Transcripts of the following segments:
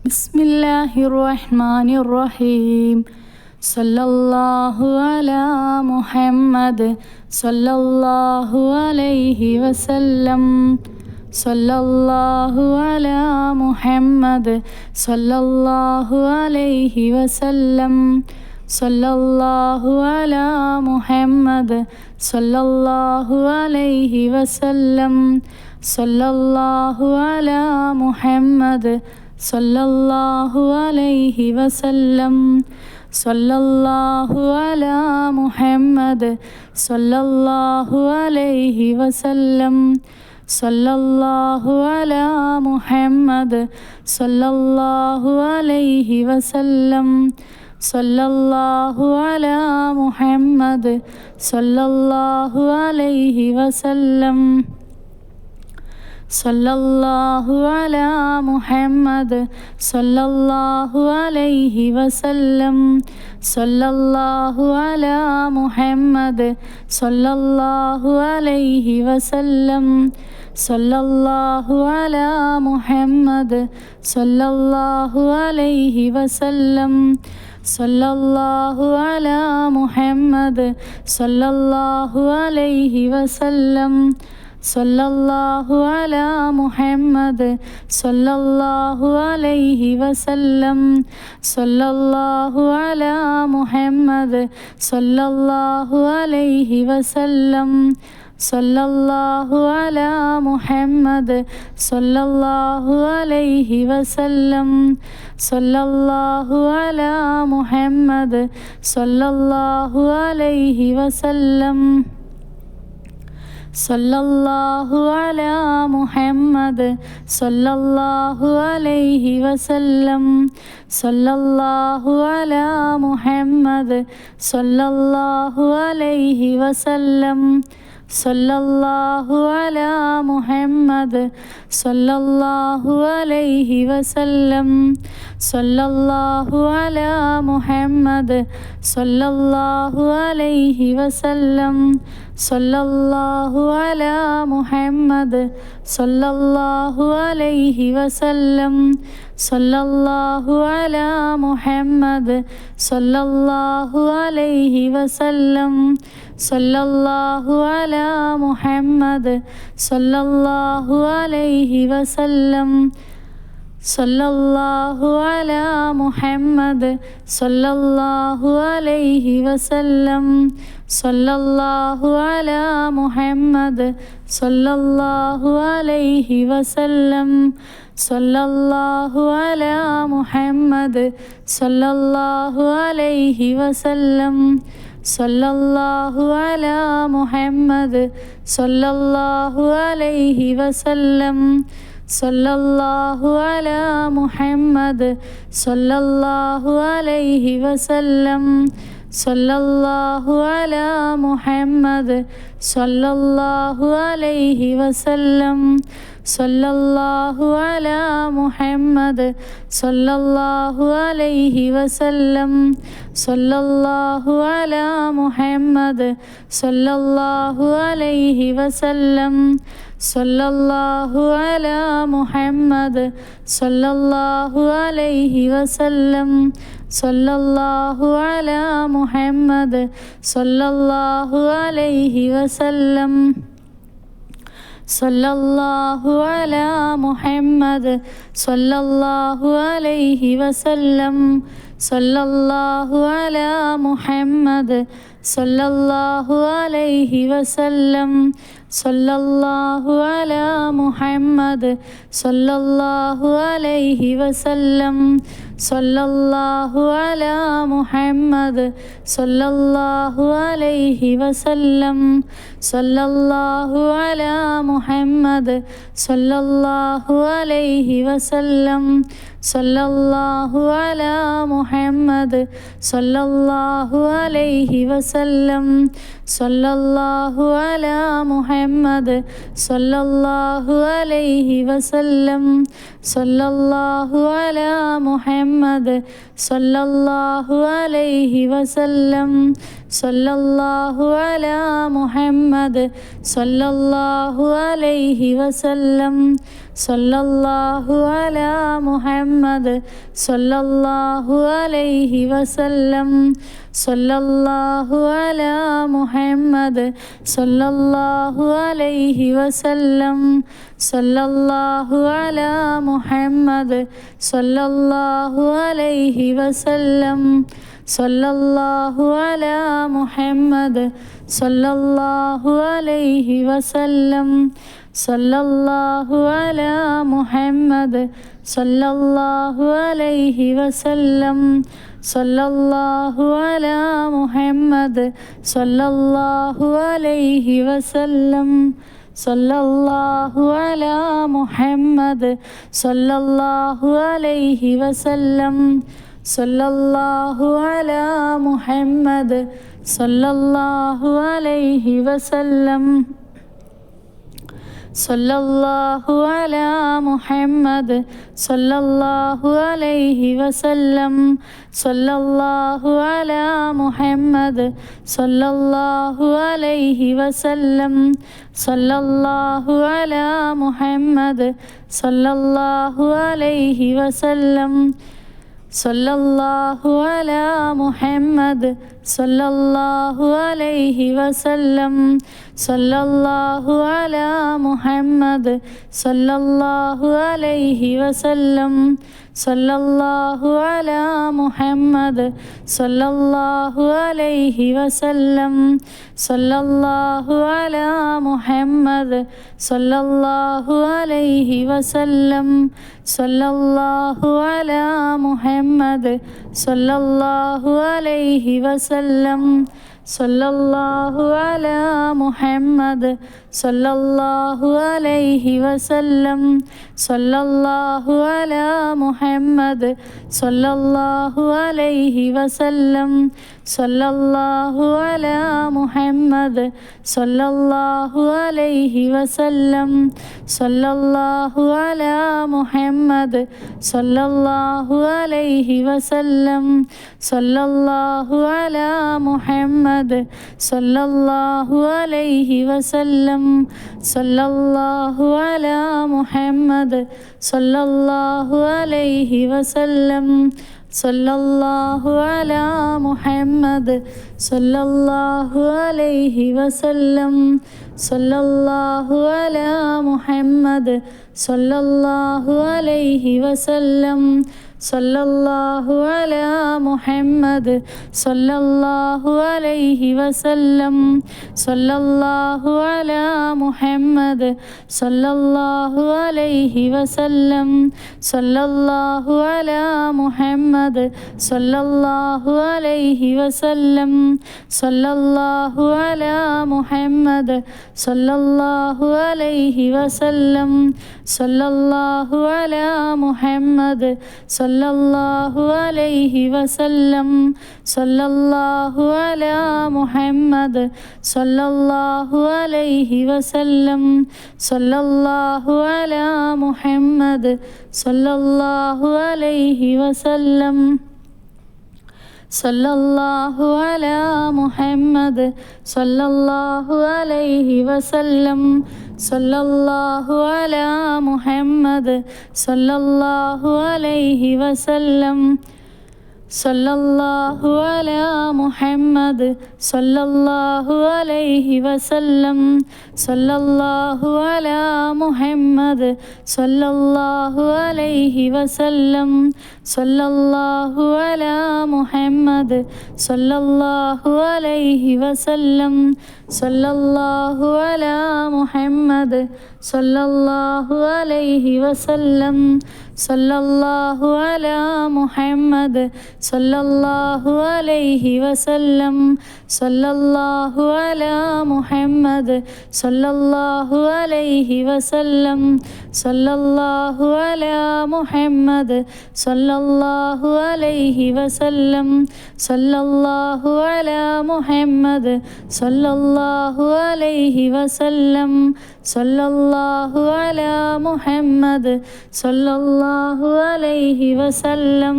ബിസ്മില്ലാഹിർ റഹ്മാനിർ റഹീം. സല്ലല്ലാഹു അലാ മുഹമ്മദ് സല്ലല്ലാഹു അലൈഹി വസല്ലം. സല്ലല്ലാഹു അലാ മുഹമ്മദ് സല്ലല്ലാഹു അലൈഹി വസല്ലം. സല്ലല്ലാഹു അലാ മുഹമ്മദ് സല്ലല്ലാഹു അലൈഹി വസല്ലം. സല്ലല്ലാഹു അലാ മുഹമ്മദ് സല്ലല്ലാഹു അലൈഹി വസല്ലം. സല്ലല്ലാഹു അലാ മുഹമ്മദ് സല്ലല്ലാഹു അലൈഹി വസല്ലം. സല്ലല്ലാഹു അലാ മുഹമ്മദ് സല്ലല്ലാഹു അലൈഹി വസല്ലം. സല്ലല്ലാഹു അലാ മുഹമ്മദ് സല്ലല്ലാഹു അലൈഹി വസല്ലം. സല്ലല്ലാഹു അലാ മുഹമ്മദ് സല്ലല്ലാഹു അലൈഹി വസല്ലം. സല്ലല്ലാഹു അലാ മുഹമ്മദ് സല്ലല്ലാഹു അലൈഹി വസല്ലം. സല്ലല്ലാഹു അലാ മുഹമ്മദ് സല്ലല്ലാഹു അലൈഹി വസല്ലം. സല്ലല്ലാഹു അലാ മുഹമ്മദ് സല്ലല്ലാഹു അലൈഹി വസല്ലം. സല്ലല്ലാഹു അലാ മുഹമ്മദ് സല്ലല്ലാഹു അലൈഹി വസല്ലം. സല്ലല്ലാഹു അലാ മുഹമ്മദ് സല്ലല്ലാഹു അലൈഹി വസല്ലം. സല്ലല്ലാഹു അലാ മുഹമ്മദ് സല്ലല്ലാഹു അലൈഹി വസല്ലം. സല്ലല്ലാഹു അലാ മുഹമ്മദ് സല്ലല്ലാഹു അലൈഹി വസല്ലം. സല്ലല്ലാഹു അലാ മുഹമ്മദ് സല്ലല്ലാഹു അലൈഹി വസല്ലം. സല്ലല്ലാഹു അലാ മുഹമ്മദ് സല്ലല്ലാഹു അലൈഹി വസല്ലം. സല്ലല്ലാഹു അലാ മുഹമ്മദ് സല്ലല്ലാഹു അലൈഹി വസല്ലം. സല്ലല്ലാഹു അലാ മുഹമ്മദ് സല്ലല്ലാഹു അലൈഹി വസല്ലം. സല്ലല്ലാഹു അലാ മുഹമ്മദ് സല്ലല്ലാഹു അലൈഹി വസല്ലം. സല്ലല്ലാഹു അലാ മുഹമ്മദ് സല്ലല്ലാഹു അലൈഹി വസല്ലം. സല്ലല്ലാഹു അലാ മുഹമ്മദ് സല്ലല്ലാഹു അലൈഹി വസല്ലം. സല്ലല്ലാഹു അലാ മുഹമ്മദ് സല്ലല്ലാഹു അലൈഹി വസല്ലം. സല്ലല്ലാഹു അലാ മുഹമ്മദ് സല്ലല്ലാഹു അലൈഹി വസല്ലം. സല്ലല്ലാഹു അലാ മുഹമ്മദ് സല്ലല്ലാഹു അലൈഹി വസല്ലം. സല്ലല്ലാഹു അലാ മുഹമ്മദ് സല്ലല്ലാഹു അലൈഹി വസല്ലം. സല്ലല്ലാഹു അലാ മുഹമ്മദ് സല്ലല്ലാഹു അലൈഹി വസല്ലം. സല്ലല്ലാഹു അലാ മുഹമ്മദ് സല്ലല്ലാഹു അലൈഹി വസല്ലം. സല്ലല്ലാഹു അലാ മുഹമ്മദ് സല്ലല്ലാഹു അലൈഹി വസല്ലം. സല്ലല്ലാഹു അലാ മുഹമ്മദ് സല്ലല്ലാഹു അലൈഹി വസല്ലം. സല്ലല്ലാഹു അലാ മുഹമ്മദ് സല്ലല്ലാഹു അലൈഹി വസല്ലം. സല്ലല്ലാഹു അലാ മുഹമ്മദ് സല്ലല്ലാഹു അലൈഹി വസല്ലം. സല്ലല്ലാഹു അലാ മുഹമ്മദ് സല്ലല്ലാഹു അലൈഹി വസല്ലം. സല്ലല്ലാഹു അലാ മുഹമ്മദ് സല്ലല്ലാഹു അലൈഹി വസല്ലം. സല്ലല്ലാഹു അലാ മുഹമ്മദ് സല്ലല്ലാഹു അലൈഹി വസല്ലം. സല്ലല്ലാഹു അലാ മുഹമ്മദ് സല്ലല്ലാഹു അലൈഹി വസല്ലം. സല്ലല്ലാഹു അലാ മുഹമ്മദ് സല്ലല്ലാഹു അലൈഹി വസല്ലം. സല്ലല്ലാഹു അലാ മുഹമ്മദ് സല്ലല്ലാഹു അലൈഹി വസല്ലം. സല്ലല്ലാഹു അലാ മുഹമ്മദ് സല്ലല്ലാഹു അലൈഹി വസല്ലം. സല്ലല്ലാഹു അലാ മുഹമ്മദ് സല്ലല്ലാഹു അലൈഹി വസല്ലം. സല്ലല്ലാഹു അലാ മുഹമ്മദ് സല്ലല്ലാഹു അലൈഹി വസല്ലം സല്ലല്ലാഹു അലാ മുഹമ്മദ് സല്ലല്ലാഹു അലൈഹി വസല്ലം സല്ലല്ലാഹു അലാ മുഹമ്മദ് സല്ലല്ലാഹു അലൈഹി വസല്ലം സല്ലല്ലാഹു അലാ മുഹമ്മദ് സല്ലല്ലാഹു അലൈഹി വസല്ലം സല്ലല്ലാഹു അലാ മുഹമ്മദ് സല്ലല്ലാഹു അലൈഹി വസല്ലം സല്ലല്ലാഹു അലാ മുഹമ്മദ് സല്ലല്ലാഹു അലൈഹി വസല്ലം സല്ലല്ലാഹു അലാ മുഹമ്മദ് സല്ലല്ലാഹു അലൈഹി വസല്ലം സല്ലല്ലാഹു അലാ മുഹമ്മദ് സല്ലല്ലാഹു അലൈഹി വസല്ലം സല്ലല്ലാഹു അലാ മുഹമ്മദ് സല്ലല്ലാഹു അലൈഹി വസല്ലം സല്ലല്ലാഹു അലാ മുഹമ്മദ് സല്ലല്ലാഹു അലൈഹി വസല്ലം സല്ലല്ലാഹു അലാ മുഹമ്മദ് സല്ലല്ലാഹു അലൈഹി വസല്ലം സല്ലല്ലാഹു അലാ മുഹമ്മദ് സല്ലല്ലാഹു അലൈഹി വസല്ലം സല്ലല്ലാഹു അലാ മുഹമ്മദ് സല്ലല്ലാഹു അലൈഹി വസല്ലം സല്ലല്ലാഹു അലാ മുഹമ്മദ് സല്ലല്ലാഹു അലൈഹി വസല്ലം സല്ലല്ലാഹു അലാ മുഹമ്മദ് സല്ലല്ലാഹു അലൈഹി വസല്ലം സല്ലല്ലാഹു അലാ മുഹമ്മദ് സല്ലല്ലാഹു അലൈഹി വസല്ലം സല്ലല്ലാഹു അലാ മുഹമ്മദ് സല്ലല്ലാഹു അലൈഹി വസല്ലം സല്ലല്ലാഹു അലാ മുഹമ്മദ് സല്ലല്ലാഹു അലൈഹി വസല്ലം സല്ലല്ലാഹു അലാ മുഹമ്മദ് സല്ലല്ലാഹു അലൈഹി വസല്ലം സല്ലല്ലാഹു അലാ മുഹമ്മദ് സല്ലല്ലാഹു അലൈഹി വസല്ലം സല്ലല്ലാഹു അലാ മുഹമ്മദ് സല്ലല്ലാഹു അലൈഹി വസല്ലം സല്ലല്ലാഹു അലാ മുഹമ്മദ് സല്ലല്ലാഹു അലൈഹി വസല്ലം സല്ലല്ലാഹു അലാ മുഹമ്മദ് സല്ലല്ലാഹു അലൈഹി വസല്ലം സല്ലല്ലാഹു അലാ മുഹമ്മദ് സല്ലല്ലാഹു അലൈഹി വസല്ലം സല്ലല്ലാഹു അലാ മുഹമ്മദ് സല്ലല്ലാഹു അലൈഹി വസല്ലം സല്ലല്ലാഹു അലാ മുഹമ്മദ് സല്ലല്ലാഹു അലൈഹി വസല്ലം സല്ലല്ലാഹു അലാ മുഹമ്മദ് സല്ലല്ലാഹു അലൈഹി വസല്ലം സല്ലല്ലാഹു അലാ മുഹമ്മദ് സല്ലല്ലാഹു അലൈഹി വസല്ലം സല്ലല്ലാഹു അലാ മുഹമ്മദ് സല്ലല്ലാഹു അലൈഹി വസല്ലം സല്ലല്ലാഹു അലാ മുഹമ്മദ് സല്ലല്ലാഹു അലൈഹി വസല്ലം സല്ലല്ലാഹു അലാ മുഹമ്മദ് സല്ലല്ലാഹു അലൈഹി വസല്ലം സല്ലല്ലാഹു അലാ മുഹമ്മദ് സല്ലല്ലാഹു അലൈഹി വസല്ലം സല്ലല്ലാഹു അലാ മുഹമ്മദ് സല്ലല്ലാഹു അലൈഹി വസല്ലം സല്ലല്ലാഹു അലാ മുഹമ്മദ് സല്ലല്ലാഹു അലൈഹി വസല്ലം സല്ലല്ലാഹു അലാ മുഹമ്മദ് സല്ലല്ലാഹു അലൈഹി വസല്ലം സല്ലല്ലാഹു അലാ മുഹമ്മദ് സല്ലല്ലാഹു അലൈഹി വസല്ലം സല്ലല്ലാഹു അലാ മുഹമ്മദ് സല്ലല്ലാഹു അലൈഹി വസല്ലം സല്ലല്ലാഹു അലാ മുഹമ്മദ് സല്ലല്ലാഹു അലൈഹി വസല്ലം സല്ലല്ലാഹു അലാ മുഹമ്മദ് സല്ലല്ലാഹു അലൈഹി വസല്ലം സല്ലല്ലാഹു അലാ മുഹമ്മദ് സല്ലല്ലാഹു അലൈഹി വസല്ലം സല്ലല്ലാഹു അലാ മുഹമ്മദ് സല്ലല്ലാഹു അലൈഹി വസല്ലം സല്ലല്ലാഹു അലാ മുഹമ്മദ് സല്ലല്ലാഹു അലൈഹി വസല്ലം സല്ലല്ലാഹു അലാ മുഹമ്മദ് സല്ലല്ലാഹു അലൈഹി വസല്ലം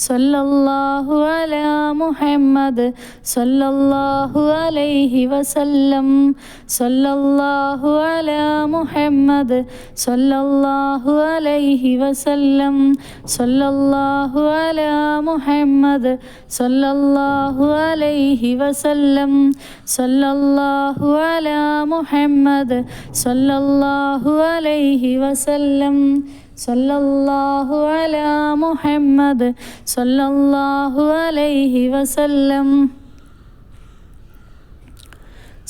സല്ലല്ലാഹു അലാ മുഹമ്മദ് സല്ലല്ലാഹു അലൈഹി വസല്ലം സല്ലല്ലാഹു അലാ മുഹമ്മദ് സല്ലല്ലാഹു അലൈഹി വസല്ലം സല്ലല്ലാഹു അലാ മുഹമ്മദ് സല്ലല്ലാഹു അലൈഹി വസല്ലം സല്ലല്ലാഹു അലാ മുഹമ്മദ് സല്ലല്ലാഹു അലൈഹി വസല്ലം സല്ലല്ലാഹു അലാ മുഹമ്മദ് സല്ലല്ലാഹു അലൈഹി വസല്ലം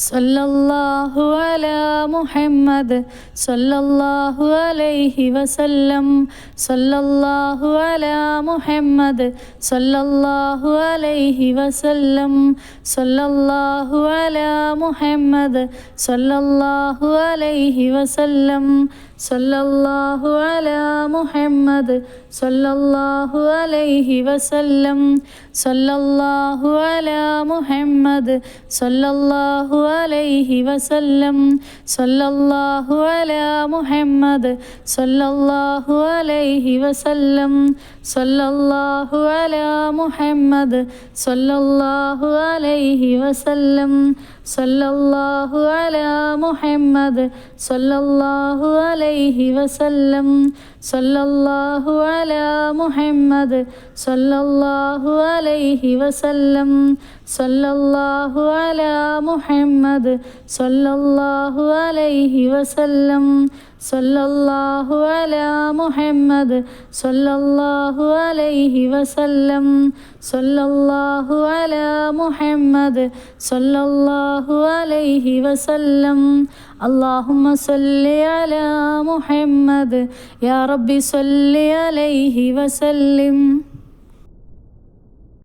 സല്ലല്ലാഹു അലാ മുഹമ്മദ് സല്ലല്ലാഹു അലൈഹി വസല്ലം സല്ലല്ലാഹു അലാ മുഹമ്മദ് സല്ലല്ലാഹു അലൈഹി വസല്ലം സല്ലല്ലാഹു അലാ മുഹമ്മദ് സല്ലല്ലാഹു അലൈഹി വസല്ലം സല്ലല്ലാഹു അലാ മുഹമ്മദ് സല്ലല്ലാഹു അലൈഹി വസല്ലം സല്ലല്ലാഹു അലാ മുഹമ്മദ് സല്ലല്ലാഹു അലൈഹി വസല്ലം സല്ലല്ലാഹു അലാ മുഹമ്മദ് സല്ലല്ലാഹു അലൈഹി വസല്ലം സല്ലല്ലാഹു അലാ മുഹമ്മദ് സല്ലല്ലാഹു അലൈഹി വസല്ലം സല്ലല്ലാഹു അലാ മുഹമ്മദ് സല്ലല്ലാഹു അലൈഹി വസല്ലം സല്ലല്ലാഹു അലാ മുഹമ്മദ് സല്ലല്ലാഹു അലൈഹി വസല്ലം സല്ലല്ലാഹു അലാ മുഹമ്മദ് സല്ലല്ലാഹു അലൈഹി വസല്ലം സല്ലല്ലാഹു അലാ മുഹമ്മദ് സല്ലല്ലാഹു അലൈഹി വസല്ലം സല്ലല്ലാഹു അലാ മുഹമ്മദ് സല്ലല്ലാഹു അലൈഹി വസല്ലം اللهم صل على محمد يا رب صل عليه وسلم